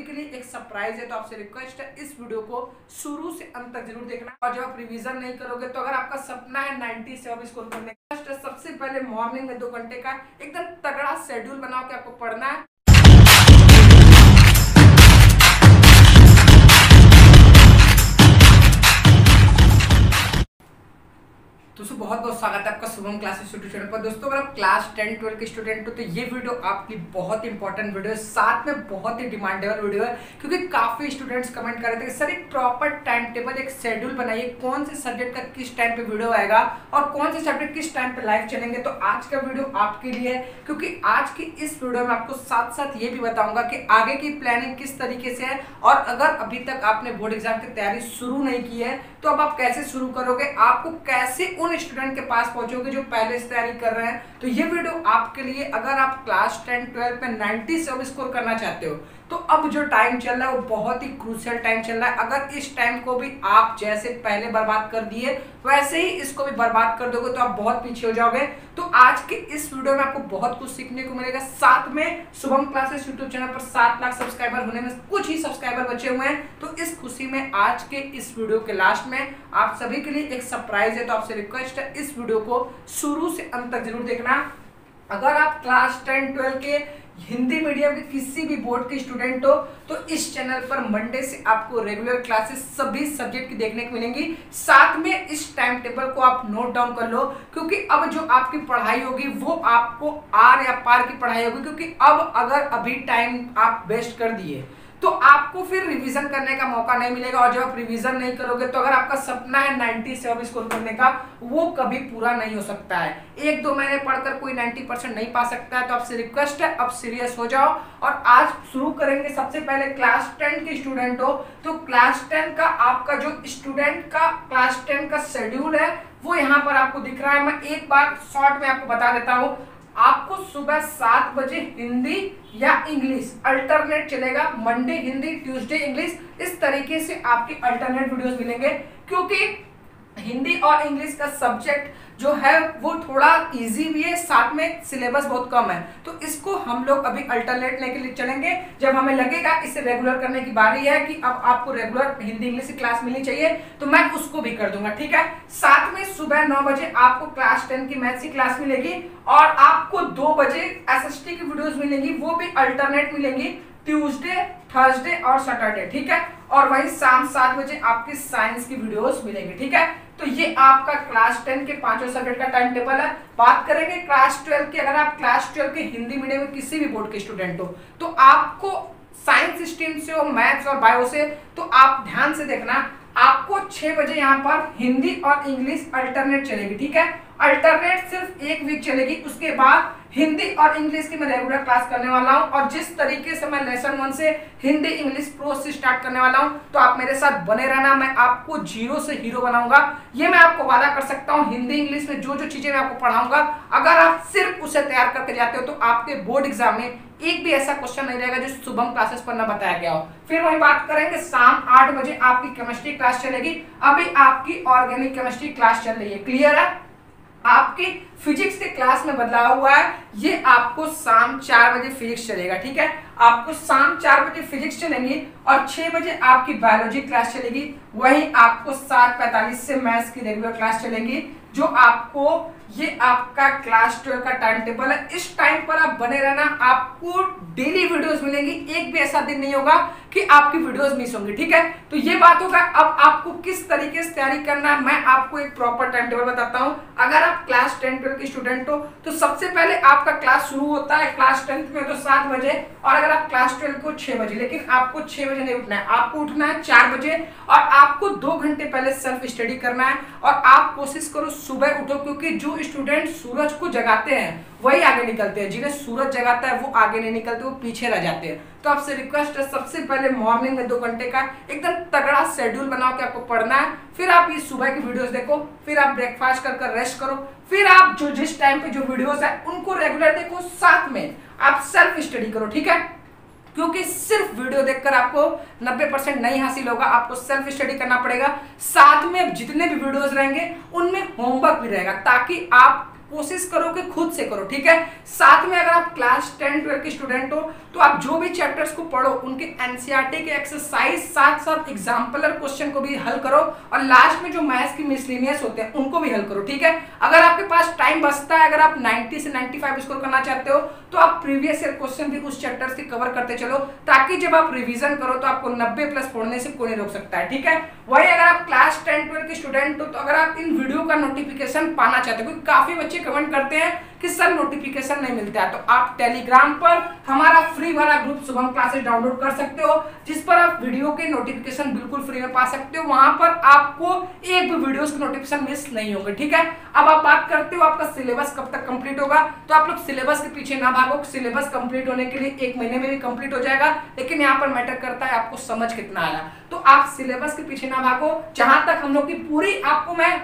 के लिए एक सरप्राइज है, तो आपसे रिक्वेस्ट है इस वीडियो को शुरू से अंत तक जरूर देखना। और जब आप रिवीजन नहीं करोगे तो अगर आपका सपना है 90 से अब स्कोर करने का, सबसे पहले मॉर्निंग में 2 घंटे का एकदम तगड़ा शेड्यूल बनाओ कि आपको पढ़ना है। दोस्तों बहुत बहुत स्वागत है आपका शुभम क्लासेस यूट्यूब चैनल पर। दोस्तों अगर आप क्लास 10 12 के स्टूडेंट हो तो ये वीडियो आपकी बहुत इंपॉर्टेंट वीडियो है, साथ में बहुत ही डिमांडेबल वीडियो है, क्योंकि काफी स्टूडेंट्स कमेंट कर रहे थे कि सर एक प्रॉपर टाइम टेबल, एक शेड्यूल बनाइए, कौन से सब्जेक्ट का किस टाइम पे वीडियो आएगा और कौन से सब्जेक्ट किस टाइम पे लाइव चलेंगे। तो आज का वीडियो आपके लिए है, क्योंकि आज की इस वीडियो में आपको साथ साथ ये भी बताऊंगा कि आगे की प्लानिंग किस तरीके से है, और अगर अभी तक आपने बोर्ड एग्जाम की तैयारी शुरू नहीं की है तो अब आप कैसे शुरू करोगे, आपको कैसे उन स्टूडेंट के पास पहुंचोगे जो पहले से तैयारी कर रहे हैं। तो ये वीडियो आपके लिए, अगर आप क्लास 10 12 में 90 से स्कोर करना चाहते हो तो अब जो टाइम चल रहा है वो बहुत ही क्रूशियल टाइम चल रहा है। अगर इस टाइम को भी आप जैसे पहले बर्बाद कर दिए वैसे ही इसको भी बर्बाद कर दोगे तो आप बहुत पीछे हो जाओगे। तो आज के इस वीडियो में आपको बहुत कुछ सीखने को मिलेगा। साथ में शुभम क्लासेस यूट्यूब चैनल पर 7 लाख सब्सक्राइबर होने में कुछ ही सब्सक्राइबर बचे हुए हैं, तो इस खुशी में आज के इस वीडियो के लास्ट में आप सभी के लिए एक सरप्राइज है। तो आपसे रिक्वेस्ट है इस वीडियो को शुरू से अंत तक जरूर देखना। अगर आप क्लास 10 12 के हिंदी मीडियम के किसी भी बोर्ड के स्टूडेंट हो तो इस चैनल पर मंडे से आपको रेगुलर क्लासेस सभी सब्जेक्ट की देखने को मिलेंगी। साथ में इस टाइम टेबल को आप नोट डाउन कर लो, क्योंकि अब जो आपकी पढ़ाई होगी वो आपको आर या पार की पढ़ाई होगी, क्योंकि अब अगर अभी टाइम आप वेस्ट कर दिए तो आपको फिर रिवीजन करने का मौका नहीं मिलेगा, और जब आप रिवीजन नहीं करोगे तो अगर आपका सपना है 90 से अब स्कोर करने का वो कभी पूरा नहीं हो सकता है। 1-2 महीने पढ़कर कोई 90% नहीं पा सकता है। तो आपसे रिक्वेस्ट है अब सीरियस हो जाओ, और आज शुरू करेंगे। सबसे पहले क्लास 10 के स्टूडेंट हो तो क्लास 10 का आपका जो स्टूडेंट का क्लास 10 का शेड्यूल है वो यहाँ पर आपको दिख रहा है। मैं एक बार शॉर्ट में आपको बता देता हूँ। आपको सुबह 7 बजे हिंदी या इंग्लिश अल्टरनेट चलेगा, मंडे हिंदी, ट्यूसडे इंग्लिश, इस तरीके से आपके अल्टरनेट वीडियोस मिलेंगे, क्योंकि हिंदी और इंग्लिश का सब्जेक्ट जो है वो थोड़ा इजी भी है, साथ में सिलेबस बहुत कम है। तो इसको हम लोग अभी अल्टरनेट लेके लिए चलेंगे। जब हमें लगेगा इसे रेगुलर करने की बारी है कि अब आपको रेगुलर हिंदी इंग्लिश की क्लास मिलनी चाहिए तो मैं उसको भी कर दूंगा, ठीक है। साथ में सुबह 9 बजे आपको क्लास 10 की मैथ्स की क्लास मिलेगी, और आपको 2 बजे एसएसटी की वीडियोस मिलेंगी, वो भी अल्टरनेट मिलेंगी, ट्यूसडे, थर्सडे और सैटरडे, ठीक है। और वही शाम 7 बजे आपकी साइंस की वीडियोस मिलेंगी, ठीक है। तो ये आपका क्लास 10 के 5 सब्जेक्ट का टाइम टेबल है। बात करेंगे क्लास 12 की। अगर आप क्लास 12 के हिंदी मीडियम में किसी भी बोर्ड के स्टूडेंट हो तो आपको साइंस स्ट्रीम से हो, मैथ्स और बायो से, तो आप ध्यान से देखना, आपको 6 बजे यहाँ पर हिंदी और इंग्लिश अल्टरनेट चलेगी, ठीक है। अल्टरनेट सिर्फ 1 वीक चलेगी, उसके बाद हिंदी और इंग्लिश की मैं रेगुलर क्लास करने वाला हूं। और जिस तरीके से मैं लेसन 1 से हिंदी इंग्लिश प्रो से स्टार्ट करने वाला हूं, तो आप मेरे साथ बने रहना। मैं आपको जीरो से हीरो बनाऊंगा, ये मैं आपको वादा कर सकता हूं। हिंदी इंग्लिश में जो जो चीजें मैं आपको पढ़ाऊंगा, अगर आप सिर्फ उसे तैयार करके जाते हो तो आपके बोर्ड एग्जाम में एक भी ऐसा क्वेश्चन नहीं रहेगा जो शुभम क्लासेस पर ना बताया गया हो। फिर वही बात करेंगे, शाम 8 बजे आपकी केमिस्ट्री क्लास चलेगी। अभी आपकी ऑर्गेनिक केमिस्ट्री क्लास चल रही है, क्लियर है। आपकी फिजिक्स के क्लास में बदलाव हुआ है, ये आपको शाम 4 बजे फिजिक्स चलेगा, ठीक है। आपको शाम 4 बजे फिजिक्स चलेंगी और 6 बजे आपकी बायोलॉजी क्लास चलेगी। वहीं आपको 7:45 से मैथ्स की रेगुलर क्लास चलेंगी, जो आपको, ये आपका क्लास 12 का टाइम टेबल है। इस टाइम पर आप बने रहना, आपको डेली वीडियोस मिलेंगी, एक भी ऐसा दिन नहीं होगा कि आपकी वीडियोस मिस होंगी, ठीक है। तो ये बात होगा। अब आपको किस तरीके से तैयारी करना है मैं आपको एक प्रॉपर टाइम टेबल बताता हूं। अगर आप क्लास 10 12 के स्टूडेंट हो तो सबसे पहले आपका क्लास शुरू होता है क्लास 10 में तो 7 बजे, और अगर आप क्लास 12 को 6 बजे, लेकिन आपको 6 बजे नहीं उठना है, आपको उठना है 4 बजे, और आपको 2 घंटे पहले सेल्फ स्टडी करना है। और आप कोशिश करो सुबह उठो, क्योंकि जो स्टूडेंट सूरज को जगाते हैं वही आगे निकलते हैं, जिन्हें सूरज जगाता है वो आगे नहीं निकलते, वो पीछे रह जाते हैं। तो आपसे रिक्वेस्ट है सबसे पहले मॉर्निंग में 2 घंटे का एकदम तगड़ा शेड्यूल बनाओ कि आपको पढ़ना है। फिर आप ये सुबह की वीडियोस देखो, फिर आप ब्रेकफास्ट कर रेस्ट करो, फिर आप जो जिस टाइम पे जो वीडियोस है उनको रेगुलर देखो, साथ में आप सेल्फ स्टडी करो, ठीक है। क्योंकि सिर्फ वीडियो देखकर आपको 90% नहीं हासिल होगा, आपको सेल्फ स्टडी करना पड़ेगा। साथ में जितने भी वीडियोस रहेंगे उनमें होमवर्क भी रहेगा, ताकि आप कोशिश करो कि खुद से करो, ठीक है। साथ में अगर आप क्लास 10-12 के स्टूडेंट हो तो आप जो भी चैप्टर्स को पढ़ो उनके एनसीईआरटी के एक्सरसाइज साथ साथ एग्जाम्पलर क्वेश्चन को भी हल करो, और लास्ट में जो मैथ्स की मिसलेनियस होते हैं उनको भी हल करो, ठीक है। अगर आपके पास टाइम बचता है, अगर आप 90 से 95 स्कोर करना चाहते हो तो आप प्रीवियस ईयर क्वेश्चन भी उस चैप्टर्स के कवर करते चलो, ताकि जब आप रिवीजन करो तो आपको 90+ फोड़ने से कोई नहीं रोक सकता है, ठीक है। वही अगर आप क्लास 10-12 के स्टूडेंट हो तो अगर आप इन वीडियो का नोटिफिकेशन पाना चाहते हो, क्योंकि काफी बच्चे कमेंट करते हैं कि सर नोटिफिकेशन नहीं मिलता है, तो आप टेलीग्राम पर हमारा फ्री वाला ग्रुप शुभम क्लासेस डाउनलोड कर सकते हो, जिस पर आप वीडियो के नोटिफिकेशन बिल्कुल फ्री में पा सकते हो। वहां पर आपको एक भी वीडियोस के नोटिफिकेशन मिस नहीं होंगे, ठीक है। अब आप बात करते हो आपका सिलेबस कब तक कंप्लीट होगा, तो आप लोग सिलेबस के पीछे ना भागो, सिलेबस कंप्लीट होने के लिए 1 महीने में भी कंप्लीट हो जाएगा, लेकिन यहाँ पर मैटर करता है आपको समझ कितना आया। तो आप सिलेबस के पीछे ना भागो, जहां तक हम लोग की पूरी, आपको मैं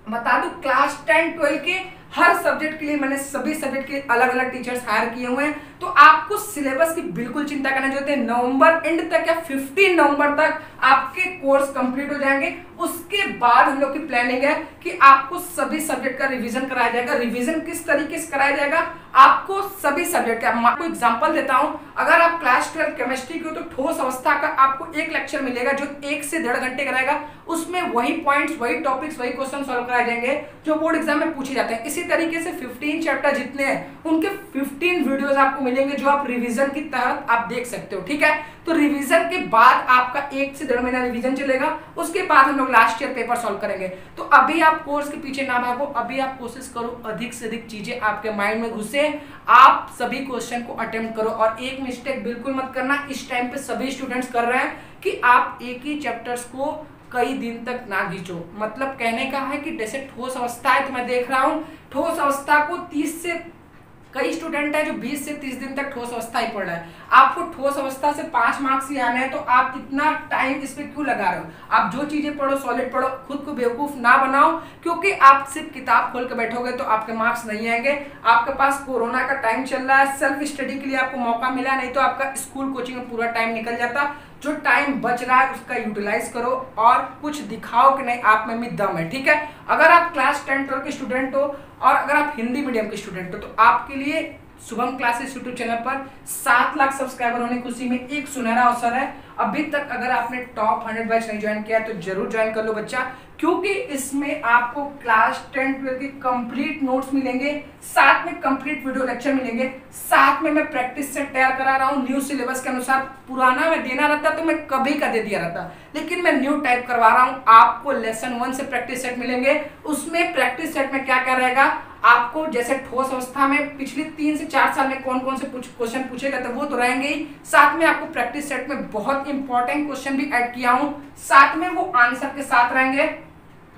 बता दूं क्लास 10-12 के हर सब्जेक्ट के लिए मैंने सभी सब्जेक्ट के अलग अलग टीचर्स हायर किए हुए हैं, तो आपको सिलेबस की बिल्कुल चिंता करने जो होते हैं, नवंबर एंड तक या 15 नवंबर तक आपके कोर्स कंप्लीट हो जाएंगे। उसके बाद हम लोग की प्लानिंग है कि आपको सभी सब्जेक्ट का रिवीजन कराया जाएगा। रिवीजन किस तरीके से कराया जाएगा, आपको सभी सब्जेक्ट का, आपको एग्जांपल देता हूं, अगर आप क्लास 12 केमिस्ट्री की हो तो ठोस अवस्था का आपको एक लेक्चर मिलेगा जो 1 से 1.5 घंटे कराएगा। उसमें वही पॉइंट्स, वही टॉपिक्स, वही क्वेश्चन सॉल्व कराए जाएंगे जो बोर्ड एग्जाम में पूछे जाते हैं। इसी तरीके से 15 चैप्टर जितने हैं उनके 15 वीडियोस आपको मिलेंगे जो आप रिवीजन की तहत आप देख सकते हो, ठीक है। तो रिवीजन के बाद आपका 1 से 1.5 महीना रिवीजन चलेगा, उसके बाद हम लोग लास्ट ईयर पेपर सॉल्व करेंगे। तो अभी आप कोर्स के पीछे ना भागो, अभी आप कोशिश करो अधिक से अधिक चीजें आपके माइंड में घुसे, आप सभी क्वेश्चन को अटेम्प्ट करो। और एक मिस्टेक बिल्कुल मत करना, इस टाइम पे सभी स्टूडेंट्स कर रहे हैं कि आप एक ही चैप्टर्स को कई दिन तक ना खींचो। मतलब कहने का है कि जैसे ठोस अवस्था है, तो मैं देख रहा हूं ठोस अवस्था को 30 से, कई स्टूडेंट है जो 20 से 30 दिन तक ठोस अवस्था ही पढ़ रहा है। आपको ठोस अवस्था से 5 मार्क्स ही आने हैं, तो आप इतना टाइम इस पे क्यों लगा रहे हो। आप जो चीजें पढ़ो सॉलिड पढ़ो, खुद को बेवकूफ ना बनाओ, क्योंकि आप सिर्फ किताब खोल के बैठोगे तो आपके मार्क्स नहीं आएंगे। आपके पास कोरोना का टाइम चल रहा है, सेल्फ स्टडी के लिए आपको मौका मिला, नहीं तो आपका स्कूल कोचिंग में पूरा टाइम निकल जाता। जो टाइम बच रहा है उसका यूटिलाइज करो और कुछ दिखाओ कि नहीं आप में भी दम है, ठीक है। अगर आप क्लास 10-12 के स्टूडेंट हो और अगर आप हिंदी मीडियम के स्टूडेंट हो तो आपके लिए शुभम क्लासेस यूट्यूब चैनल पर 7 लाख सब्सक्राइबर होने की खुशी में एक सुनहरा अवसर है। अभी तक अगर आपने टॉप 100 बैच नहीं ज्वाइन किया तो जरूर ज्वाइन कर लो बच्चा, क्योंकि इसमें आपको क्लास 10-12 के कंप्लीट नोट्स मिलेंगे, साथ में कंप्लीट वीडियो लेक्चर मिलेंगे, साथ में मैं प्रैक्टिस सेट तैयार करा रहा हूँ न्यू सिलेबस के अनुसार। पुराना मैं देना रहता तो मैं कभी का दे दिया रहता, लेकिन मैं न्यू टाइप करवा रहा हूँ। आपको लेसन 1 से प्रैक्टिस सेट मिलेंगे, उसमें प्रैक्टिस सेट में क्या क्या रहेगा, आपको जैसे ठोस अवस्था में पिछले 3 से 4 साल में कौन कौन से क्वेश्चन पूछे गए थे वो तो रहेंगे ही, साथ में आपको प्रैक्टिस सेट में बहुत इंपॉर्टेंट क्वेश्चन भी ऐड किया हूं, साथ में वो आंसर के साथ रहेंगे।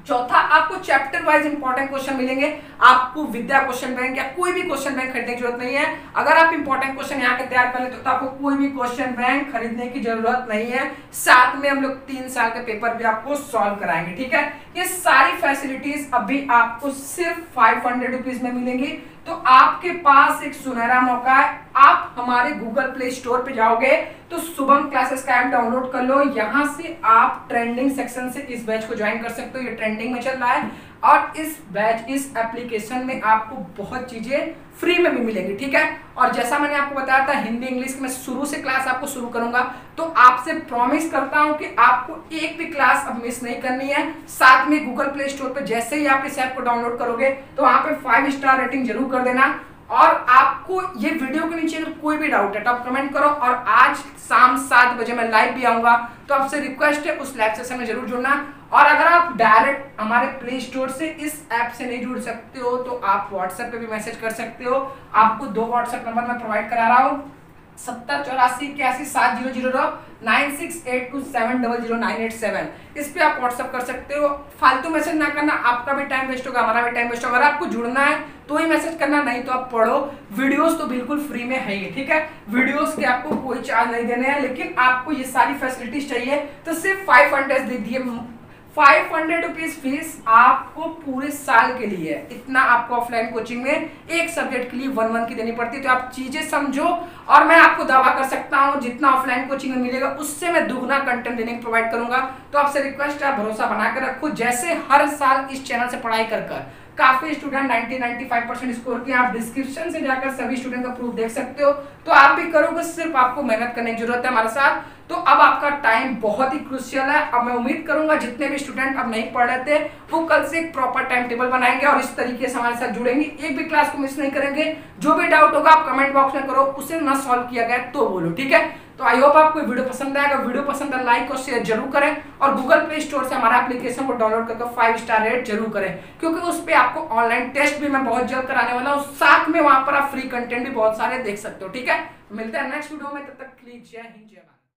चौथा, आपको चैप्टर वाइज इंपॉर्टेंट क्वेश्चन मिलेंगे, आपको विद्या क्वेश्चन बैंक या कोई भी क्वेश्चन बैंक खरीदने की जरूरत नहीं है। अगर आप इंपॉर्टेंट क्वेश्चन यहाँ के तैयार कर लेते तो आपको कोई भी क्वेश्चन बैंक खरीदने की जरूरत नहीं है। साथ में हम लोग 3 साल के पेपर भी आपको सॉल्व कराएंगे, ठीक है। ये सारी फैसिलिटीज अभी आपको सिर्फ 500 रुपीज में मिलेंगी। तो आपके पास एक सुनहरा मौका है, आप हमारे गूगल प्ले स्टोर पे जाओगे तो शुभम क्लासेस का ऐप डाउनलोड कर लो, यहां से आप ट्रेंडिंग सेक्शन से इस बैच को ज्वाइन कर सकते हो। ये ट्रेंडिंग में चल रहा है और इस बैच, इस एप्लीकेशन में आपको बहुत चीजें फ्री में भी मिलेंगी, ठीक है। और जैसा मैंने आपको बताया था हिंदी इंग्लिश में शुरू से क्लास आपको शुरू करूंगा, तो आपसे प्रॉमिस करता हूं कि आपको एक भी क्लास अब मिस नहीं करनी है। साथ में गूगल प्ले स्टोर पे जैसे ही आप इस ऐप को डाउनलोड करोगे तो वहां पे 5 स्टार रेटिंग जरूर कर देना। और आपको ये वीडियो के नीचे अगर कोई भी डाउट है तो आप कमेंट करो, और आज शाम 7 बजे मैं लाइव भी आऊंगा, तो आपसे रिक्वेस्ट है उस लाइव सेशन में जरूर जुड़ना। और अगर आप डायरेक्ट हमारे प्ले स्टोर से इस ऐप से नहीं जुड़ सकते हो तो आप व्हाट्सएप पे भी मैसेज कर सकते हो। आपको 2 व्हाट्सएप नंबर मैं प्रोवाइड करा रहा हूँ, 7084817009 9682700987। इस पे आप व्हाट्सएप कर सकते हो। फालतू मैसेज ना करना, आपका भी टाइम वेस्ट होगा, हमारा भी टाइम वेस्ट होगा। अगर आपको जुड़ना है तो ही मैसेज करना, नहीं तो आप पढ़ो। वीडियोस तो बिल्कुल फ्री में है ही, ठीक है। वीडियोस के आपको कोई चार्ज नहीं देने हैं, लेकिन आपको ये सारी फैसिलिटीज चाहिए तो सिर्फ 500 दे दिए, 500 रुपीज फीस आपको पूरे साल के लिए है। इतना आपको ऑफलाइन कोचिंग में एक सब्जेक्ट के लिए 1 की देनी पड़ती है। तो आप चीजें समझो, और मैं आपको दावा कर सकता हूं जितना ऑफलाइन कोचिंग में मिलेगा उससे मैं दुगना कंटेंट देने प्रोवाइड करूंगा। तो आपसे रिक्वेस्ट है, भरोसा बना कर रखो। जैसे हर साल इस चैनल से पढ़ाई कर काफी स्टूडेंट 90-95% स्कोर किए। आप डिस्क्रिप्शन से जाकर सभी स्टूडेंट का प्रूफ देख सकते हो। तो आप भी करोगे, सिर्फ आपको मेहनत करने की जरूरत है हमारे साथ। तो अब आपका टाइम बहुत ही क्रूशियल है। अब मैं उम्मीद करूंगा जितने भी स्टूडेंट अब नहीं पढ़ रहे थे वो कल से एक प्रॉपर टाइम टेबल बनाएंगे और इस तरीके से हमारे साथ जुड़ेंगे, एक भी क्लास को मिस नहीं करेंगे। जो भी डाउट होगा आप कमेंट बॉक्स में करो, उसे ना सॉल्व किया गया तो बोलो, ठीक है। तो आई होप आपको वीडियो पसंद आएगा। वीडियो पसंद है लाइक और शेयर जरूर करें और गूगल प्ले स्टोर से हमारा एप्लीकेशन को डाउनलोड करके 5 स्टार रेट जरूर करें, क्योंकि उस पे आपको ऑनलाइन टेस्ट भी मैं बहुत जल्द कराने वाला हूँ। साथ में वहां पर आप फ्री कंटेंट भी बहुत सारे देख सकते हो, ठीक है। मिलते हैं नेक्स्ट वीडियो में, तब तक के लिए जय हिंद जय भारत।